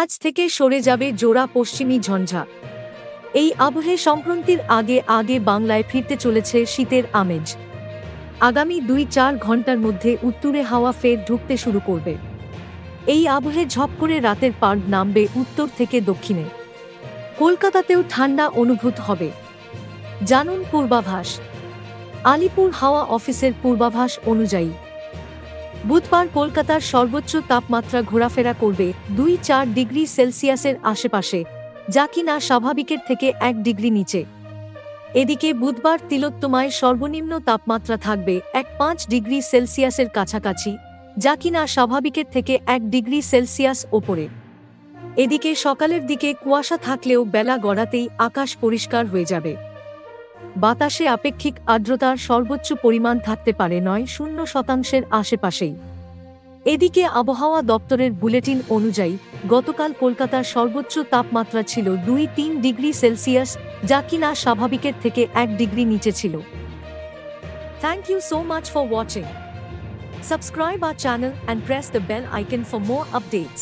আজ থেকে সরে যাবে জোড়া পশ্চিমী ঝঞ্ঝা। এই আবহে সংক্রান্তির আগে আগে বাংলায় ফিরতে চলেছে শীতের আমেজ। আগামী ২-৪ ঘন্টার মধ্যে উত্তুরে হাওয়া ফের ঢুকতে শুরু করবে। এই আবহে ঝপ করে রাতের পাড় নামবে উত্তর থেকে দক্ষিণে। কলকাতাতেও ঠান্ডা অনুভূত হবে। জানুন পূর্বাভাস। আলিপুর হাওয়া অফিসের পূর্বাভাস অনুযায়ী বুধবার কলকাতার সর্বোচ্চ তাপমাত্রা ঘোরাফেরা করবে ২-৪ ডিগ্রি সেলসিয়াসের আশেপাশে, যা কিনা স্বাভাবিকের থেকে ১ ডিগ্রি নিচে। এদিকে বুধবার তিলোত্তমায় সর্বনিম্ন তাপমাত্রা থাকবে ১-৫ ডিগ্রি সেলসিয়াসের কাছাকাছি, যা কিনা স্বাভাবিকের থেকে ১ ডিগ্রি সেলসিয়াস ওপরে। এদিকে সকালের দিকে কুয়াশা থাকলেও বেলা গড়াতেই আকাশ পরিষ্কার হয়ে যাবে। বাতাসে আপেক্ষিক আর্দ্রতার সর্বোচ্চ পরিমাণ থাকতে পারে ৯-০% আশেপাশেই। এদিকে আবহাওয়া দপ্তরের বুলেটিন অনুযায়ী গতকাল কলকাতার সর্বোচ্চ তাপমাত্রা ছিল ২-৩ ডিগ্রি সেলসিয়াস, যা কিনা স্বাভাবিকের থেকে ১ ডিগ্রি নিচে ছিল। Thank you so much for watching. Subscribe our channel and press the bell icon for more updates.